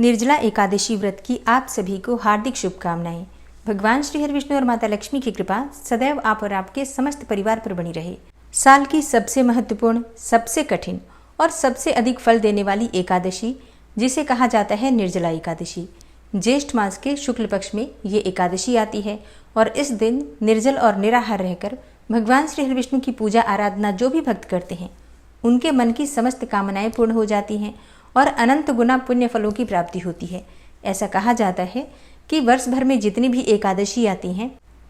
निर्जला एकादशी व्रत की आप सभी को हार्दिक शुभकामनाएं। भगवान श्री हरि विष्णु और माता लक्ष्मी की कृपा सदैव आप और आपके समस्त परिवार पर बनी रहे। साल की सबसे महत्वपूर्ण, सबसे कठिन और सबसे अधिक फल देने वाली एकादशी, जिसे कहा जाता है निर्जला एकादशी, ज्येष्ठ मास के शुक्ल पक्ष में ये एकादशी आती है। और इस दिन निर्जल और निराहार रहकर भगवान श्री हरि विष्णु की पूजा आराधना जो भी भक्त करते हैं, उनके मन की समस्त कामनाएं पूर्ण हो जाती हैं और अनंत गुना पुण्य फलों की प्राप्ति होती है। ऐसा कहा जाता है कि वर्ष भर में जितनी भी एकादशी आती हैं,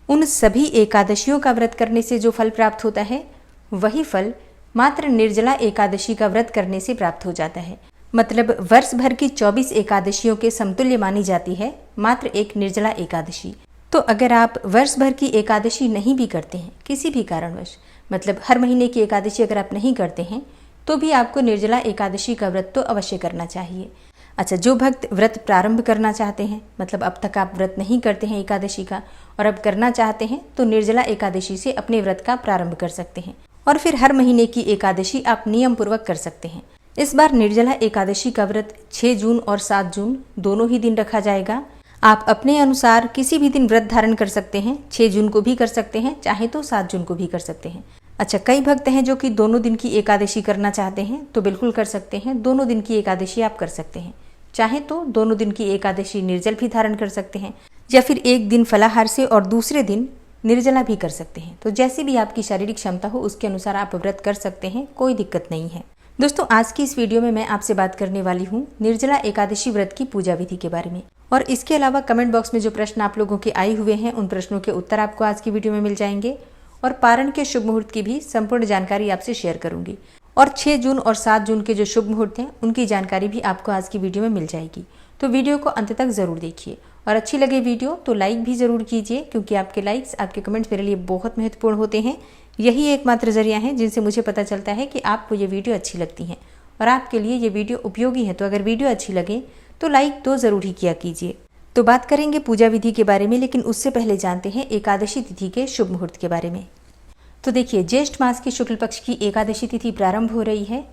उन सभी एकादशियों का व्रत करने से जो फल प्राप्त होता है, वही फल मात्र निर्जला एकादशी का व्रत करने से प्राप्त हो जाता है। मतलब वर्ष भर की 24 एकादशियों के समतुल्य मानी जाती है मात्र एक निर्जला एकादशी। तो अगर आप वर्ष भर की एकादशी नहीं भी करते हैं किसी भी कारणवश, मतलब हर महीने की एकादशी अगर आप नहीं करते हैं, तो भी आपको निर्जला एकादशी का व्रत तो अवश्य करना चाहिए। अच्छा, जो भक्त व्रत प्रारंभ करना चाहते हैं, मतलब अब तक आप व्रत नहीं करते हैं एकादशी का और अब करना चाहते हैं, तो निर्जला एकादशी से अपने व्रत का प्रारंभ कर सकते हैं और फिर हर महीने की एकादशी आप नियम पूर्वक कर सकते हैं। इस बार निर्जला एकादशी का व्रत 6 जून और 7 जून दोनों ही दिन रखा जाएगा। आप अपने अनुसार किसी भी दिन व्रत धारण कर सकते हैं। 6 जून को भी कर सकते हैं, चाहे तो 7 जून को भी कर सकते हैं। अच्छा, कई भक्त हैं जो कि दोनों दिन की एकादशी करना चाहते हैं, तो बिल्कुल कर सकते हैं। दोनों दिन की एकादशी आप कर सकते हैं। चाहे तो दोनों दिन की एकादशी निर्जल भी धारण कर सकते हैं, या फिर एक दिन फलाहार से और दूसरे दिन निर्जला भी कर सकते हैं। तो जैसी भी आपकी शारीरिक क्षमता हो उसके अनुसार आप व्रत कर सकते हैं, कोई दिक्कत नहीं है। दोस्तों, आज की इस वीडियो में मैं आपसे बात करने वाली हूँ निर्जला एकादशी व्रत की पूजा विधि के बारे में। और इसके अलावा कमेंट बॉक्स में जो प्रश्न आप लोगों के आए हुए हैं, उन प्रश्नों के उत्तर आपको आज की वीडियो में मिल जाएंगे। और पारण के शुभ मुहूर्त की भी संपूर्ण जानकारी आपसे शेयर करूंगी। और 6 जून और 7 जून के जो शुभ मुहूर्त हैं, उनकी जानकारी भी आपको आज की वीडियो में मिल जाएगी। तो वीडियो को अंत तक जरूर देखिए और अच्छी लगे वीडियो तो लाइक भी जरूर कीजिए, क्योंकि आपके लाइक्स, आपके कमेंट्स मेरे लिए बहुत महत्वपूर्ण होते हैं। यही एकमात्र जरिया है जिनसे मुझे पता चलता है कि आपको ये वीडियो अच्छी लगती है और आपके लिए ये वीडियो उपयोगी है। तो अगर वीडियो अच्छी लगे तो लाइक तो जरूर ही किया कीजिए। तो बात करेंगे पूजा विधि के बारे में, लेकिन उससे पहले जानते हैं एकादशी तिथि के शुभ मुहूर्त के बारे में। तो देखिए, ज्येष्ठ मास की शुक्ल पक्ष की एकादशी तिथि प्रारंभ हो रही है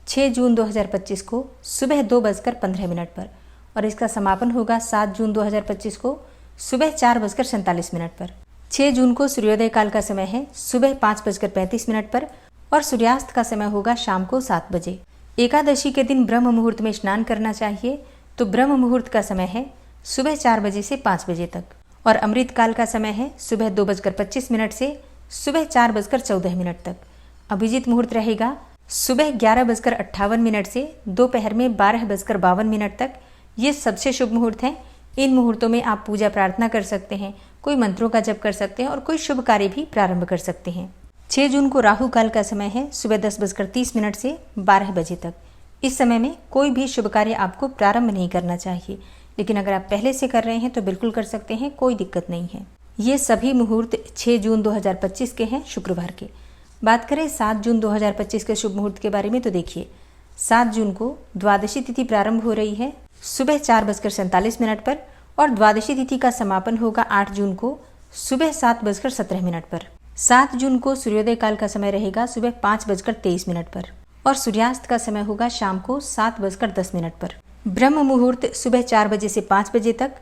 6 जून 2025 को सुबह 2:15 पर और इसका समापन होगा 7 जून 2025 को सुबह 4:47 पर। 6 जून को सूर्योदय काल का समय है सुबह 5:35 पर और सूर्यास्त का समय होगा शाम को 7 बजे। एकादशी के दिन ब्रह्म मुहूर्त में स्नान करना चाहिए। तो ब्रह्म मुहूर्त का समय है सुबह 4 बजे से 5 बजे तक और अमृत काल का समय है सुबह 2:25 से सुबह 4:14 तक। अभिजीत मुहूर्त रहेगा सुबह 11:58 से दोपहर में 12:52 तक। ये सबसे शुभ मुहूर्त हैं। इन मुहूर्तों में आप पूजा प्रार्थना कर सकते हैं, कोई मंत्रों का जप कर सकते हैं और कोई शुभ कार्य भी प्रारंभ कर सकते हैं। 6 जून को राहु काल का समय है सुबह 10:30 से 12 बजे तक। इस समय में कोई भी शुभ कार्य आपको प्रारंभ नहीं करना चाहिए, लेकिन अगर आप पहले से कर रहे हैं तो बिल्कुल कर सकते हैं, कोई दिक्कत नहीं है। ये सभी मुहूर्त 6 जून 2025 के हैं, शुक्रवार के। बात करें 7 जून 2025 के शुभ मुहूर्त के बारे में, तो देखिए 7 जून को द्वादशी तिथि प्रारंभ हो रही है सुबह 4:47 पर और द्वादशी तिथि का समापन होगा 8 जून को सुबह 7:17 पर। 7 जून को सूर्योदय काल का समय रहेगा सुबह 5:23 पर और सूर्यास्त का समय होगा शाम को 7:10 पर। ब्रह्म मुहूर्त सुबह 4 बजे से 5 बजे तक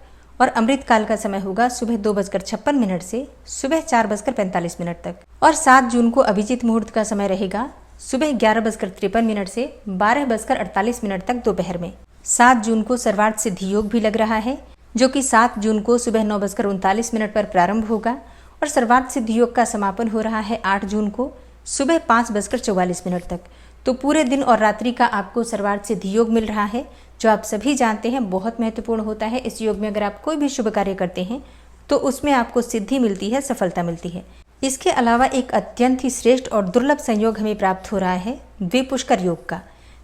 और अमृत काल का समय होगा सुबह 2:56 से सुबह 4:45 तक। और 7 जून को अभिजीत मुहूर्त का समय रहेगा सुबह 11:53 से 12:48 तक दोपहर में। 7 जून को सर्वार्थ सिद्धि योग भी लग रहा है, जो कि 7 जून को सुबह 9:39 पर प्रारंभ होगा और सर्वार्थ सिद्धि योग का समापन हो रहा है 8 जून को सुबह 5:44 तक। तो पूरे दिन और रात्रि का आपको सर्वार्थ सिद्धि योग मिल रहा है, जो आप सभी जानते हैं बहुत महत्वपूर्ण होता है। इस योग में अगर आप कोई भी शुभ कार्य करते हैं तो उसमें आपको सिद्धि मिलती है, सफलता मिलती है। इसके अलावा एक अत्यंत ही श्रेष्ठ और दुर्लभ संयोग हमें प्राप्त हो रहा है द्विपुष्कर योग का।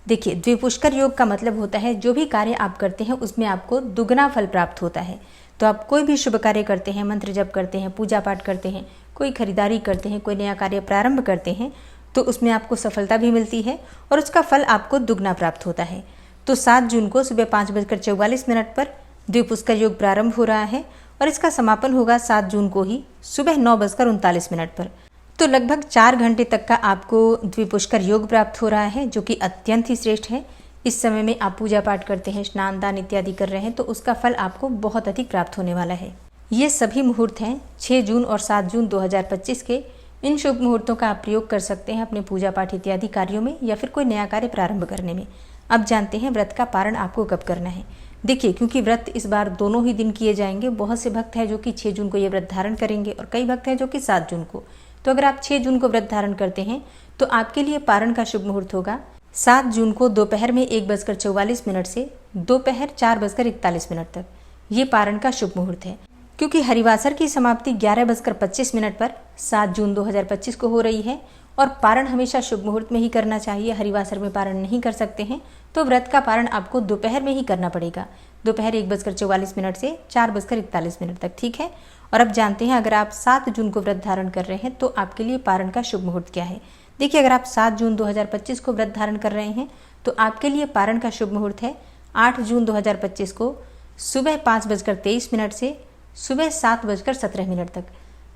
देखिए, द्विपुष्कर योग का मतलब होता है जो भी कार्य आप करते हैं उसमें आपको दुगना फल प्राप्त होता है। तो आप कोई भी शुभ कार्य करते हैं, मंत्र जप करते हैं, पूजा पाठ करते हैं, कोई खरीदारी करते हैं, कोई नया कार्य प्रारंभ करते हैं, तो उसमें आपको सफलता भी मिलती है और उसका फल आपको दुगना प्राप्त होता है। तो 7 जून को सुबह 5:44 पर द्विपुष्कर योग प्रारंभ हो रहा है और इसका समापन होगा 7 जून को ही सुबह 9:39 पर। तो लगभग 4 घंटे तक का आपको द्विपुष्कर योग प्राप्त हो रहा है, जो कि अत्यंत ही श्रेष्ठ है। इस समय में आप पूजा पाठ करते हैं, स्नान दान इत्यादि कर रहे हैं, तो उसका फल आपको बहुत अधिक प्राप्त होने वाला है। ये सभी मुहूर्त हैं 6 जून और 7 जून 2025 के। इन शुभ मुहूर्तों का आप प्रयोग कर सकते हैं अपने पूजा पाठ इत्यादि कार्यों में या फिर कोई नया कार्य प्रारंभ करने में। अब जानते हैं व्रत का पारण आपको कब करना है। देखिए, क्योंकि व्रत इस बार दोनों ही दिन किए जाएंगे, बहुत से भक्त हैं जो कि 6 जून को ये व्रत धारण करेंगे और कई भक्त हैं जो कि 7 जून को। तो अगर आप 6 जून को व्रत धारण करते हैं तो आपके लिए पारण का शुभ मुहूर्त होगा 7 जून को दोपहर में 1:44 से दोपहर 4:41 तक। ये पारण का शुभ मुहूर्त है। क्योंकि हरिवासर की समाप्ति 11:25 पर 7 जून 2025 को हो रही है और पारण हमेशा शुभ मुहूर्त में ही करना चाहिए। हरिवासर में पारण नहीं कर सकते हैं तो व्रत का पारण आपको दोपहर में ही करना पड़ेगा, दोपहर 1:44 से 4:41 तक, ठीक है। और अब जानते हैं अगर आप 7 जून को व्रत धारण कर रहे हैं तो आपके लिए पारण का शुभ मुहूर्त क्या है। देखिए, अगर आप 7 जून 2025 को व्रत धारण कर रहे हैं तो आपके लिए पारण का शुभ मुहूर्त है 8 जून 2025 को सुबह 5:23 से सुबह 7:17 तक।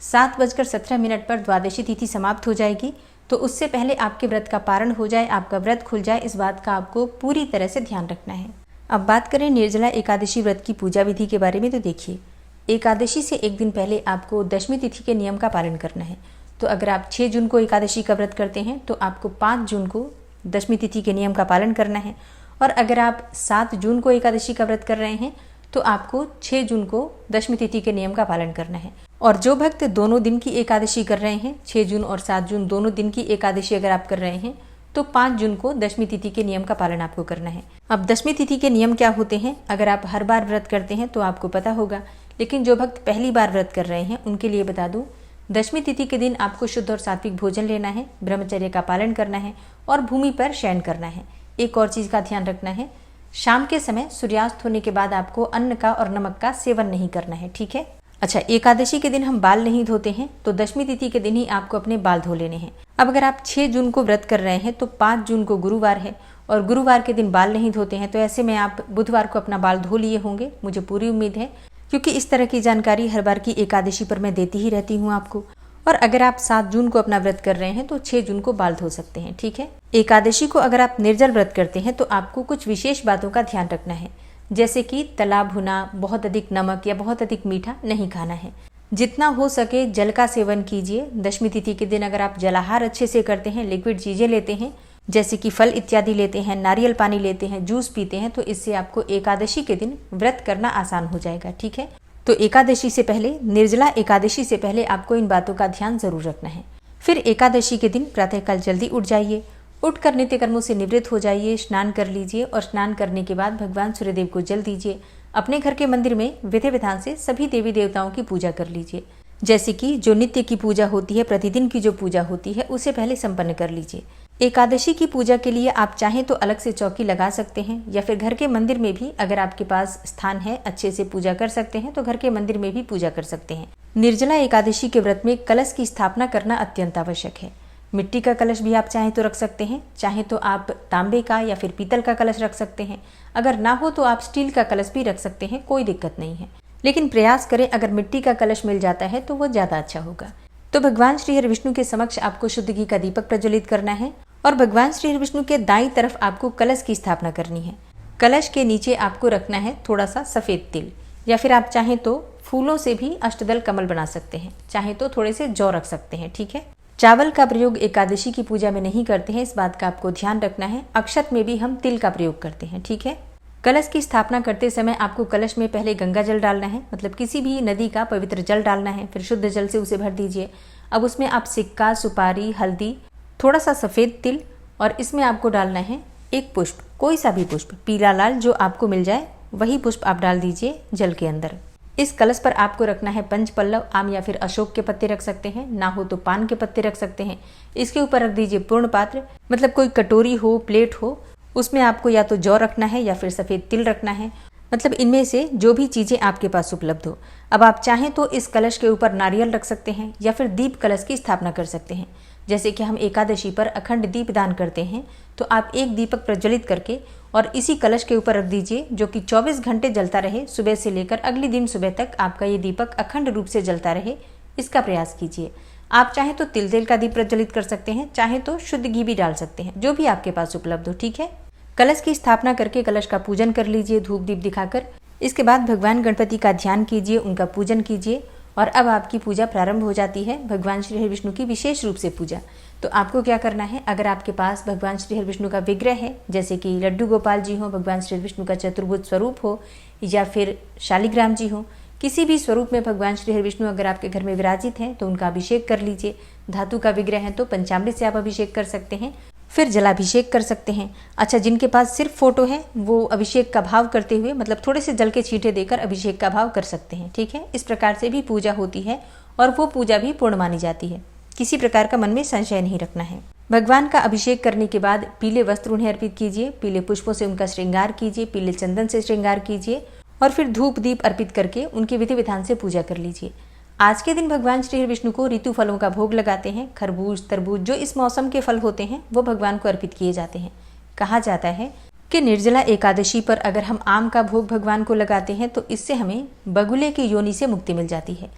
7:17 पर द्वादशी तिथि समाप्त हो जाएगी, तो उससे पहले आपके व्रत का पारण हो जाए, आपका व्रत खुल जाए, इस बात का आपको पूरी तरह से ध्यान रखना है। अब बात करें निर्जला एकादशी व्रत की पूजा विधि के बारे में, तो देखिए, एकादशी से एक दिन पहले आपको दशमी तिथि के नियम का पालन करना है। तो अगर आप 6 जून को एकादशी का व्रत करते हैं तो आपको 5 जून को दशमी तिथि के नियम का पालन करना है। और अगर आप 7 जून को एकादशी का व्रत कर रहे हैं तो आपको 6 जून को दशमी तिथि के नियम का पालन करना है। और जो भक्त दोनों दिन की एकादशी कर रहे हैं, 6 जून और 7 जून दोनों दिन की एकादशी अगर आप कर रहे हैं तो 5 जून को दशमी तिथि के नियम का पालन आपको करना है। अब दशमी तिथि के नियम क्या होते हैं, अगर आप हर बार व्रत करते हैं तो आपको पता होगा, लेकिन जो भक्त पहली बार व्रत कर रहे हैं उनके लिए बता दूं, दशमी तिथि के दिन आपको शुद्ध और सात्विक भोजन लेना है, ब्रह्मचर्य का पालन करना है और भूमि पर शयन करना है। एक और चीज का ध्यान रखना है, शाम के समय सूर्यास्त होने के बाद आपको अन्न का और नमक का सेवन नहीं करना है, ठीक है। अच्छा, एकादशी के दिन हम बाल नहीं धोते हैं, तो दशमी तिथि के दिन ही आपको अपने बाल धो लेने हैं। अब अगर आप 6 जून को व्रत कर रहे हैं तो 5 जून को गुरुवार है और गुरुवार के दिन बाल नहीं धोते हैं, तो ऐसे में आप बुधवार को अपना बाल धो लिए होंगे, मुझे पूरी उम्मीद है, क्योंकि इस तरह की जानकारी हर बार की एकादशी पर मैं देती ही रहती हूँ आपको। और अगर आप 7 जून को अपना व्रत कर रहे हैं तो 6 जून को बाल धो सकते हैं, ठीक है। एकादशी को अगर आप निर्जल व्रत करते हैं तो आपको कुछ विशेष बातों का ध्यान रखना है, जैसे कि तला भुना, बहुत अधिक नमक या बहुत अधिक मीठा नहीं खाना है। जितना हो सके जल का सेवन कीजिए। दशमी तिथि के दिन अगर आप जलाहार अच्छे से करते हैं, लिक्विड चीजें लेते हैं जैसे कि फल इत्यादि लेते हैं, नारियल पानी लेते हैं, जूस पीते हैं, तो इससे आपको एकादशी के दिन व्रत करना आसान हो जाएगा, ठीक है। तो एकादशी से पहले, निर्जला एकादशी से पहले आपको इन बातों का ध्यान जरूर रखना है। फिर एकादशी के दिन प्रातःकाल जल्दी उठ जाइए, उठकर नित्य कर्मों से निवृत्त हो जाइए, स्नान कर लीजिए और स्नान करने के बाद भगवान सूर्यदेव को जल दीजिए। अपने घर के मंदिर में विधि विधान से सभी देवी देवताओं की पूजा कर लीजिए, जैसे कि जो नित्य की पूजा होती है, प्रतिदिन की जो पूजा होती है, उसे पहले संपन्न कर लीजिए। एकादशी की पूजा के लिए आप चाहें तो अलग से चौकी लगा सकते हैं या फिर घर के मंदिर में भी, अगर आपके पास स्थान है, अच्छे से पूजा कर सकते हैं तो घर के मंदिर में भी पूजा कर सकते हैं। निर्जला एकादशी के व्रत में कलश की स्थापना करना अत्यंत आवश्यक है। मिट्टी का कलश भी आप चाहें तो रख सकते हैं, चाहे तो आप तांबे का या फिर पीतल का कलश रख सकते हैं। अगर ना हो तो आप स्टील का कलश भी रख सकते हैं, कोई दिक्कत नहीं है। लेकिन प्रयास करें अगर मिट्टी का कलश मिल जाता है तो वो ज्यादा अच्छा होगा। तो भगवान श्री हरि विष्णु के समक्ष आपको शुद्ध घी का दीपक प्रज्वलित करना है और भगवान श्री हरि विष्णु के दाईं तरफ आपको कलश की स्थापना करनी है। कलश के नीचे आपको रखना है थोड़ा सा सफेद तिल, या फिर आप चाहें तो फूलों से भी अष्टदल कमल बना सकते हैं, चाहे तो थोड़े से जौ रख सकते हैं, ठीक है। चावल का प्रयोग एकादशी की पूजा में नहीं करते हैं, इस बात का आपको ध्यान रखना है। अक्षत में भी हम तिल का प्रयोग करते हैं, ठीक है। कलश की स्थापना करते समय आपको कलश में पहले गंगा जल डालना है, मतलब किसी भी नदी का पवित्र जल डालना है, फिर शुद्ध जल से उसे भर दीजिए। अब उसमें आप सिक्का, सुपारी, हल्दी, थोड़ा सा सफेद तिल और इसमें आपको डालना है एक पुष्प, कोई सा भी पुष्प, पीला लाल जो आपको मिल जाए वही पुष्प आप डाल दीजिए जल के अंदर। इस कलश पर आपको रखना है पंच पल्लव, आम या फिर अशोक के पत्ते रख सकते हैं, ना हो तो पान के पत्ते रख सकते हैं। इसके ऊपर रख दीजिए पूर्ण पात्र, मतलब कोई कटोरी हो, प्लेट हो, उसमें आपको या तो जौ रखना है या फिर सफेद तिल रखना है, मतलब इनमें से जो भी चीजें आपके पास उपलब्ध हो। अब आप चाहें तो इस कलश के ऊपर नारियल रख सकते हैं या फिर दीप कलश की स्थापना कर सकते हैं। जैसे कि हम एकादशी पर अखंड दीप दान करते हैं, तो आप एक दीपक प्रज्वलित करके और इसी कलश के ऊपर रख दीजिए, जो कि 24 घंटे जलता रहे, सुबह से लेकर अगले दिन सुबह तक आपका ये दीपक अखंड रूप से जलता रहे, इसका प्रयास कीजिए। आप चाहे तो तिल तेल का दीप प्रज्वलित कर सकते हैं, चाहे तो शुद्ध घी भी डाल सकते हैं, जो भी आपके पास उपलब्ध हो, ठीक है। कलश की स्थापना करके कलश का पूजन कर लीजिए धूप दीप दिखाकर। इसके बाद भगवान गणपति का ध्यान कीजिए, उनका पूजन कीजिए और अब आपकी पूजा प्रारंभ हो जाती है, भगवान श्री हरि विष्णु की विशेष रूप से पूजा। तो आपको क्या करना है, अगर आपके पास भगवान श्री हरि विष्णु का विग्रह है, जैसे कि लड्डू गोपाल जी हो, भगवान श्री हरि विष्णु का चतुर्भुज स्वरूप हो, या फिर शालिग्राम जी हो, किसी भी स्वरूप में भगवान श्री हरि विष्णु अगर आपके घर में विराजित हैं तो उनका अभिषेक कर लीजिए। धातु का विग्रह है तो पंचामृत से आप अभिषेक कर सकते हैं, फिर जलाभिषेक कर सकते हैं। अच्छा, जिनके पास सिर्फ फोटो है वो अभिषेक का भाव करते हुए, मतलब थोड़े से जल के छींटे देकर अभिषेक का भाव कर सकते हैं। ठीक है, इस प्रकार से भी पूजा होती है और वो पूजा भी पूर्ण मानी जाती है। किसी प्रकार का मन में संशय नहीं रखना है। भगवान का अभिषेक करने के बाद पीले वस्त्र उन्हें अर्पित कीजिए, पीले पुष्पों से उनका श्रृंगार कीजिए, पीले चंदन से श्रृंगार कीजिए और फिर धूप दीप अर्पित करके उनकी विधि विधान से पूजा कर लीजिए। आज के दिन भगवान श्री हरि विष्णु को ऋतु फलों का भोग लगाते हैं। खरबूज, तरबूज, जो इस मौसम के फल होते हैं वो भगवान को अर्पित किए जाते हैं। कहा जाता है कि निर्जला एकादशी पर अगर हम आम का भोग भगवान को लगाते हैं तो इससे हमें बगुले की योनि से मुक्ति मिल जाती है।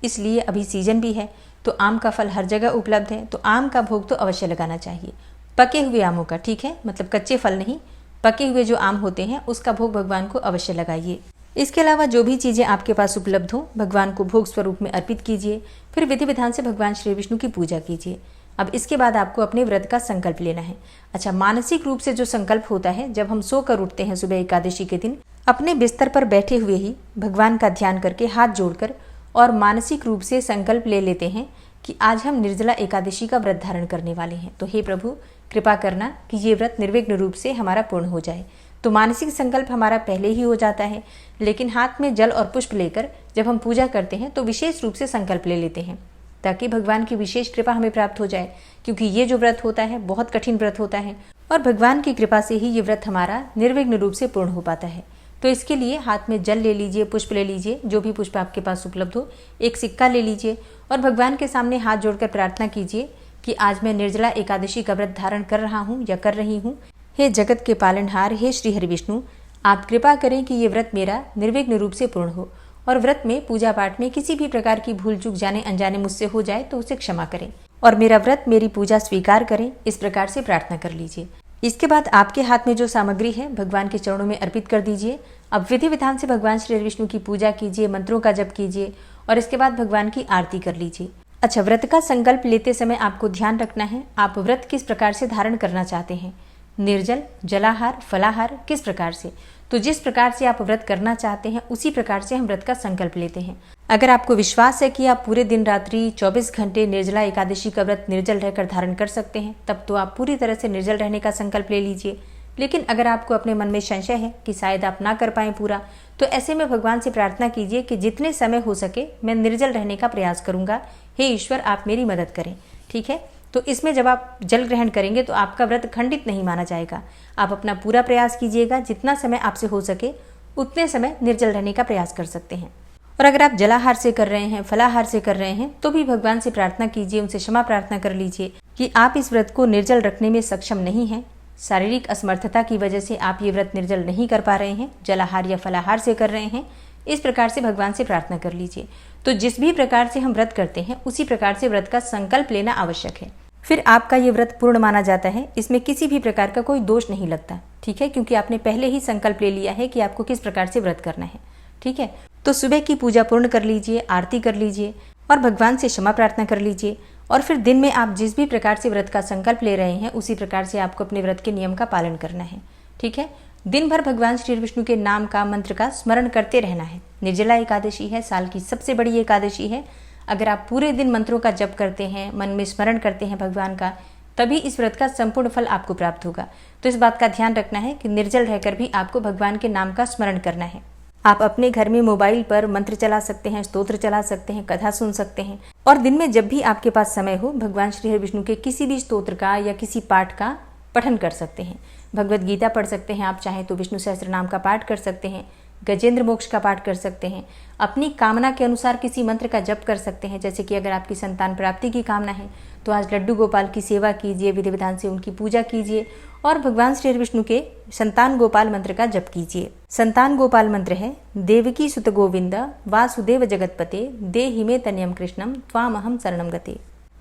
इसलिए अभी सीजन भी है तो आम का फल हर जगह उपलब्ध है, तो आम का भोग तो अवश्य लगाना चाहिए। पके हुए आमों का, ठीक है, मतलब कच्चे फल नहीं, पके हुए जो आम होते हैं उसका भोग भगवान को अवश्य लगाइए। इसके अलावा जो भी चीज़ें आपके पास उपलब्ध हो भगवान को भोग स्वरूप में अर्पित कीजिए, फिर विधि विधान से भगवान श्री विष्णु की पूजा कीजिए। अब इसके बाद आपको अपने व्रत का संकल्प लेना है। अच्छा, मानसिक रूप से जो संकल्प होता है, जब हम सोकर उठते हैं सुबह एकादशी के दिन, अपने बिस्तर पर बैठे हुए ही भगवान का ध्यान करके हाथ जोड़कर और मानसिक रूप से संकल्प ले लेते हैं कि आज हम निर्जला एकादशी का व्रत धारण करने वाले हैं। तो हे प्रभु, कृपा करना कि ये व्रत निर्विघ्न रूप से हमारा पूर्ण हो जाए। तो मानसिक संकल्प हमारा पहले ही हो जाता है, लेकिन हाथ में जल और पुष्प लेकर जब हम पूजा करते हैं तो विशेष रूप से संकल्प ले लेते हैं ताकि भगवान की विशेष कृपा हमें प्राप्त हो जाए। क्योंकि ये जो व्रत होता है बहुत कठिन व्रत होता है और भगवान की कृपा से ही ये व्रत हमारा निर्विघ्न रूप से पूर्ण हो पाता है। तो इसके लिए हाथ में जल ले लीजिए, पुष्प ले लीजिए, जो भी पुष्प आपके पास उपलब्ध हो, एक सिक्का ले लीजिए और भगवान के सामने हाथ जोड़कर प्रार्थना कीजिए कि आज मैं निर्जला एकादशी का व्रत धारण कर रहा हूँ या कर रही हूँ। हे जगत के पालनहार, हे श्री हरि विष्णु, आप कृपा करें कि ये व्रत मेरा निर्विघ्न रूप से पूर्ण हो और व्रत में, पूजा पाठ में किसी भी प्रकार की भूल चूक जाने अनजाने मुझसे हो जाए तो उसे क्षमा करें और मेरा व्रत, मेरी पूजा स्वीकार करें। इस प्रकार से प्रार्थना कर लीजिए। इसके बाद आपके हाथ में जो सामग्री है भगवान के चरणों में अर्पित कर दीजिए। अब विधि विधान से भगवान श्री हरि विष्णु की पूजा कीजिए, मंत्रों का जप कीजिए और इसके बाद भगवान की आरती कर लीजिए। अच्छा, व्रत का संकल्प लेते समय आपको ध्यान रखना है आप व्रत किस प्रकार से धारण करना चाहते हैं, निर्जल, जलाहार, फलाहार, किस प्रकार से। तो जिस प्रकार से आप व्रत करना चाहते हैं उसी प्रकार से हम व्रत का संकल्प लेते हैं। अगर आपको विश्वास है कि आप पूरे दिन रात्रि 24 घंटे निर्जला एकादशी का व्रत निर्जल रहकर धारण कर सकते हैं, तब तो आप पूरी तरह से निर्जल रहने का संकल्प ले लीजिए। लेकिन अगर आपको अपने मन में संशय है कि शायद आप ना कर पाएं पूरा, तो ऐसे में भगवान से प्रार्थना कीजिए कि जितने समय हो सके मैं निर्जल रहने का प्रयास करूंगा। हे ईश्वर, आप मेरी मदद करें। ठीक है, तो इसमें जब आप जल ग्रहण करेंगे तो आपका व्रत खंडित नहीं माना जाएगा। आप अपना पूरा प्रयास कीजिएगा, जितना समय आपसे हो सके उतने समय निर्जल रहने का प्रयास कर सकते हैं। और अगर आप जलाहार से कर रहे हैं, फलाहार से कर रहे हैं, तो भी भगवान से प्रार्थना कीजिए, उनसे क्षमा प्रार्थना कर लीजिए कि आप इस व्रत को निर्जल रखने में सक्षम नहीं हैं। शारीरिक असमर्थता की वजह से आप ये व्रत निर्जल नहीं कर पा रहे हैं, जलाहार या फलाहार से कर रहे हैं। इस प्रकार से भगवान से प्रार्थना कर लीजिए। तो जिस भी प्रकार से हम व्रत करते हैं उसी प्रकार से व्रत का संकल्प लेना आवश्यक है। फिर आपका ये व्रत पूर्ण माना जाता है। इसमें किसी भी प्रकार का कोई दोष नहीं लगता। ठीक है, क्योंकि आपने पहले ही संकल्प ले लिया है कि आपको किस प्रकार से व्रत करना है। ठीक है, तो सुबह की पूजा पूर्ण कर लीजिए, आरती कर लीजिए और भगवान से क्षमा प्रार्थना कर लीजिए। और फिर दिन में आप जिस भी प्रकार से व्रत का संकल्प ले रहे हैं उसी प्रकार से आपको अपने व्रत के नियम का पालन करना है। ठीक है, दिन भर भगवान श्री विष्णु के नाम का, मंत्र का स्मरण करते रहना है। निर्जला एकादशी है, साल की सबसे बड़ी एकादशी है। अगर आप पूरे दिन मंत्रों का जप करते हैं, मन में स्मरण करते हैं भगवान का, तभी इस व्रत का संपूर्ण फल आपको प्राप्त होगा। तो इस बात का ध्यान रखना है कि निर्जल रहकर भी आपको भगवान के नाम का स्मरण करना है। आप अपने घर में मोबाइल पर मंत्र चला सकते हैं, स्तोत्र चला सकते हैं, कथा सुन सकते हैं और दिन में जब भी आपके पास समय हो भगवान श्री हरि विष्णु के किसी भी स्तोत्र का या किसी पाठ का पठन कर सकते हैं। भगवत गीता पढ़ सकते हैं, आप चाहें तो विष्णु सहस्त्र नाम का पाठ कर सकते हैं, गजेंद्र मोक्ष का पाठ कर सकते हैं, अपनी कामना के अनुसार किसी मंत्र का जप कर सकते हैं। जैसे कि अगर आपकी संतान प्राप्ति की कामना है तो आज लड्डू गोपाल की सेवा कीजिए, विधि विधान से उनकी पूजा कीजिए और भगवान श्री हरि विष्णु के संतान गोपाल मंत्र का जप कीजिए। संतान गोपाल मंत्र है, देवकी सुत गोविंद वासुदेव जगतपते देहि मे तनयम कृष्णम त्वामहम शरणम गते।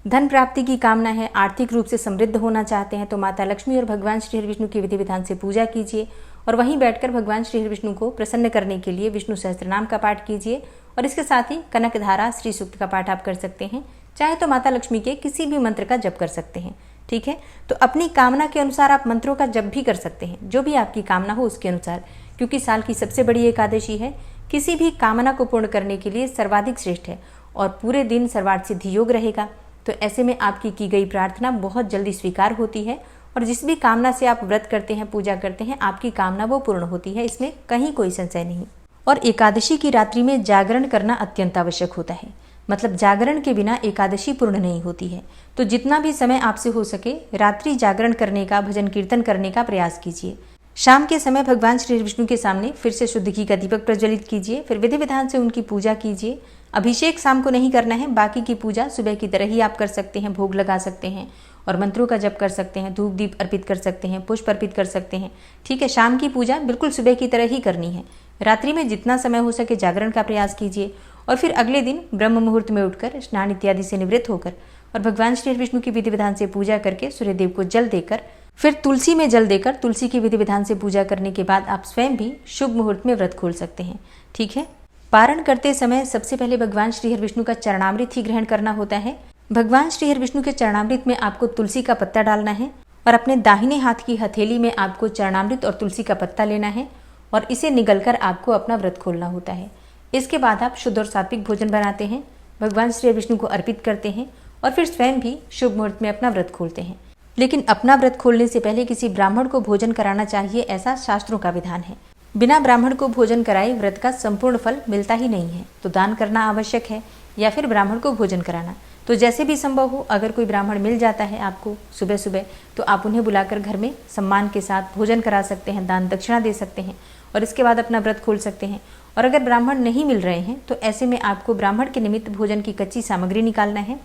धन प्राप्ति की कामना है, आर्थिक रूप से समृद्ध होना चाहते हैं तो माता लक्ष्मी और भगवान श्री हरि विष्णु की विधि विधान से पूजा कीजिए और वहीं बैठकर भगवान श्री हरि विष्णु को प्रसन्न करने के लिए विष्णु सहस्त्रनाम का पाठ कीजिए और इसके साथ ही कनक धारा श्री सूक्त का पाठ आप कर सकते हैं। चाहे तो माता लक्ष्मी के किसी भी मंत्र का जप कर सकते हैं। ठीक है, तो अपनी कामना के अनुसार आप मंत्रों का जप भी कर सकते हैं, जो भी आपकी कामना हो उसके अनुसार, क्योंकि साल की सबसे बड़ी एकादशी है, किसी भी कामना को पूर्ण करने के लिए सर्वाधिक श्रेष्ठ है और पूरे दिन सर्वार्थ सिद्धि योग रहेगा। तो ऐसे में आपकी की गई प्रार्थना बहुत जल्दी स्वीकार होती है और जिस भी कामना से आप व्रत करते हैं, पूजा करते हैं, आपकी कामना वो पूर्ण होती है, इसमें कहीं कोई संशय नहीं। और एकादशी की रात्रि में जागरण करना अत्यंत आवश्यक होता है, मतलब जागरण के बिना एकादशी पूर्ण नहीं होती है। तो जितना भी समय आपसे हो सके रात्रि जागरण करने का, भजन कीर्तन करने का प्रयास कीजिए। शाम के समय भगवान श्री विष्णु के सामने फिर से शुद्ध घी का दीपक प्रज्वलित कीजिए, फिर विधि विधान से उनकी पूजा कीजिए। अभिषेक शाम को नहीं करना है, बाकी की पूजा सुबह की तरह ही आप कर सकते हैं, भोग लगा सकते हैं और मंत्रों का जप कर सकते हैं, धूप दीप अर्पित कर सकते हैं, पुष्प अर्पित कर सकते हैं। ठीक है, शाम की पूजा बिल्कुल सुबह की तरह ही करनी है। रात्रि में जितना समय हो सके जागरण का प्रयास कीजिए और फिर अगले दिन ब्रह्म मुहूर्त में उठकर स्नान इत्यादि से निवृत्त होकर और भगवान श्री विष्णु की विधि विधान से पूजा करके सूर्यदेव को जल देकर, फिर तुलसी में जल देकर तुलसी की विधि विधान से पूजा करने के बाद आप स्वयं भी शुभ मुहूर्त में व्रत खोल सकते हैं। ठीक है, पारण करते समय सबसे पहले भगवान श्री हरि विष्णु का चरणामृत ही ग्रहण करना होता है। भगवान श्री हरि विष्णु के चरणामृत में आपको तुलसी का पत्ता डालना है और अपने दाहिने हाथ की हथेली में आपको चरणामृत और तुलसी का पत्ता लेना है और इसे निगलकर आपको अपना व्रत खोलना होता है। इसके बाद आप शुद्ध और सात्विक भोजन बनाते हैं, भगवान श्री विष्णु को अर्पित करते हैं और फिर स्वयं भी शुभ मुहूर्त में अपना व्रत खोलते हैं। लेकिन अपना व्रत खोलने से पहले किसी ब्राह्मण को भोजन कराना चाहिए, ऐसा शास्त्रों का विधान है। बिना ब्राह्मण को भोजन कराए व्रत का संपूर्ण फल मिलता ही नहीं है, तो दान करना आवश्यक है या फिर ब्राह्मण को भोजन कराना। तो जैसे भी संभव हो, अगर कोई ब्राह्मण मिल जाता है आपको सुबह सुबह, तो आप उन्हें बुलाकर घर में सम्मान के साथ भोजन करा सकते हैं, दान दक्षिणा दे सकते हैं और इसके बाद अपना व्रत खोल सकते हैं। और अगर ब्राह्मण नहीं मिल रहे हैं तो ऐसे में आपको ब्राह्मण के निमित्त भोजन की कच्ची सामग्री निकालना है,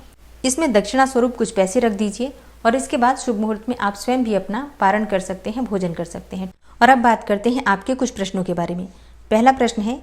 इसमें दक्षिणा स्वरूप कुछ पैसे रख दीजिए और इसके बाद शुभ मुहूर्त में आप स्वयं भी अपना पारण कर सकते हैं, भोजन कर सकते हैं। और अब बात करते हैं आपके कुछ प्रश्नों के बारे में। पहला प्रश्न है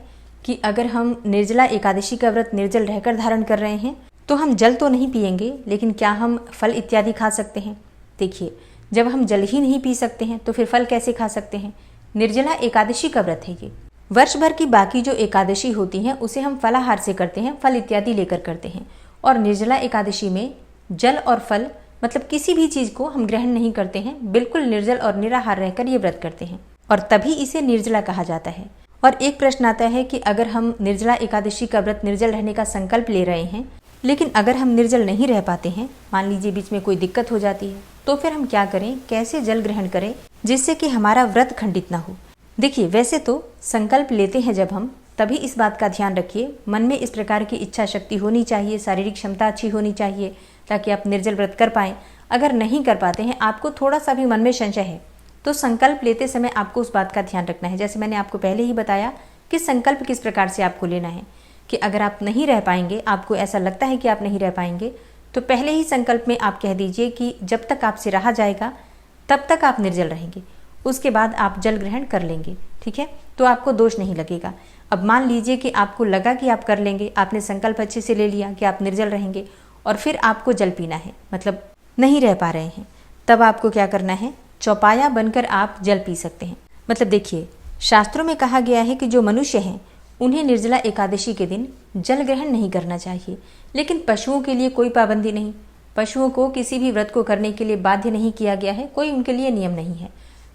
कि अगर हम निर्जला एकादशी का व्रत निर्जल रहकर धारण कर रहे हैं तो हम जल तो नहीं पिएंगे, लेकिन क्या हम फल इत्यादि खा सकते हैं? देखिए, जब हम जल ही नहीं पी सकते हैं तो फिर फल कैसे खा सकते हैं? निर्जला एकादशी का व्रत है ये। वर्ष भर की बाकी जो एकादशी होती हैं उसे हम फलाहार से करते हैं, फल इत्यादि लेकर करते हैं। और निर्जला एकादशी में जल और फल मतलब किसी भी चीज को हम ग्रहण नहीं करते हैं, बिल्कुल निर्जल और निराहार रहकर ये व्रत करते हैं और तभी इसे निर्जला कहा जाता है। और एक प्रश्न आता है कि अगर हम निर्जला एकादशी का व्रत निर्जल रहने का संकल्प ले रहे हैं, लेकिन अगर हम निर्जल नहीं रह पाते हैं, मान लीजिए बीच में कोई दिक्कत हो जाती है, तो फिर हम क्या करें, कैसे जल ग्रहण करें जिससे कि हमारा व्रत खंडित ना हो? देखिए, वैसे तो संकल्प लेते हैं जब हम, तभी इस बात का ध्यान रखिए, मन में इस प्रकार की इच्छा शक्ति होनी चाहिए, शारीरिक क्षमता अच्छी होनी चाहिए ताकि आप निर्जल व्रत कर पाएं। अगर नहीं कर पाते हैं, आपको थोड़ा सा भी मन में संशय है, तो संकल्प लेते समय आपको उस बात का ध्यान रखना है। जैसे मैंने आपको पहले ही बताया कि संकल्प किस प्रकार से आपको लेना है कि अगर आप नहीं रह पाएंगे, आपको ऐसा लगता है कि आप नहीं रह पाएंगे, तो पहले ही संकल्प में आप कह दीजिए कि जब तक आपसे रहा जाएगा तब तक आप निर्जल रहेंगे, उसके बाद आप जल ग्रहण कर लेंगे। ठीक है, तो आपको दोष नहीं लगेगा। अब मान लीजिए कि आपको लगा कि आप कर लेंगे, आपने संकल्प अच्छे से ले लिया कि आप निर्जल रहेंगे और फिर आपको जल पीना है, मतलब नहीं रह पा रहे हैं, तब आपको क्या करना है, चौपाया बनकर आप जल पी सकते हैं। मतलब देखिए, शास्त्रों में कहा गया है कि जो मनुष्य हैं उन्हें निर्जला एकादशी के दिन जल ग्रहण नहीं करना चाहिए, लेकिन पशुओं के लिए कोई पाबंदी नहीं, पशुओं को किसी भी व्रत को करने के लिए बाध्य नहीं किया गया है, कोई उनके लिए नियम नहीं है।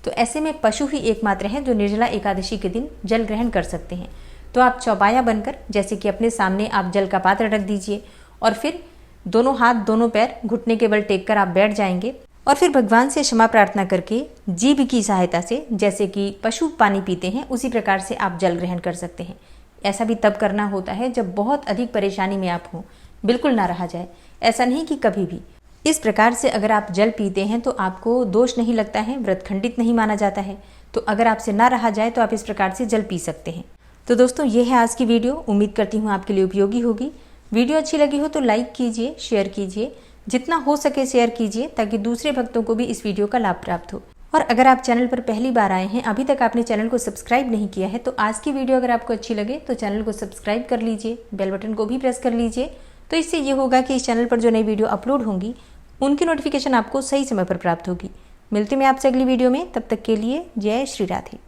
तो ऐसे में पशु ही एकमात्र हैं जो निर्जला एकादशी के दिन जल ग्रहण कर सकते हैं। तो आप चौपाया बनकर, जैसे कि अपने सामने आप जल का पात्र रख दीजिए और फिर दोनों हाथ दोनों पैर घुटने के बल टेक कर आप बैठ जाएंगे और फिर भगवान से क्षमा प्रार्थना करके जीभ की सहायता से, जैसे कि पशु पानी पीते हैं उसी प्रकार से आप जल ग्रहण कर सकते हैं। ऐसा भी तब करना होता है जब बहुत अधिक परेशानी में आप हों, बिल्कुल ना रहा जाए, ऐसा नहीं कि कभी भी। इस प्रकार से अगर आप जल पीते हैं तो आपको दोष नहीं लगता है, व्रत खंडित नहीं माना जाता है। तो अगर आपसे ना रहा जाए तो आप इस प्रकार से जल पी सकते हैं। तो दोस्तों, ये है आज की वीडियो, उम्मीद करती हूँ आपके लिए उपयोगी होगी। वीडियो अच्छी लगी हो तो लाइक कीजिए, शेयर कीजिए, जितना हो सके शेयर कीजिए ताकि दूसरे भक्तों को भी इस वीडियो का लाभ प्राप्त हो। और अगर आप चैनल पर पहली बार आए हैं, अभी तक आपने चैनल को सब्सक्राइब नहीं किया है, तो आज की वीडियो अगर आपको अच्छी लगे तो चैनल को सब्सक्राइब कर लीजिए, बेल बटन को भी प्रेस कर लीजिए तो इससे ये होगा कि इस चैनल पर जो नई वीडियो अपलोड होंगी उनकी नोटिफिकेशन आपको सही समय पर प्राप्त होगी। मिलते हैं आपसे अगली वीडियो में, तब तक के लिए जय श्री राधे।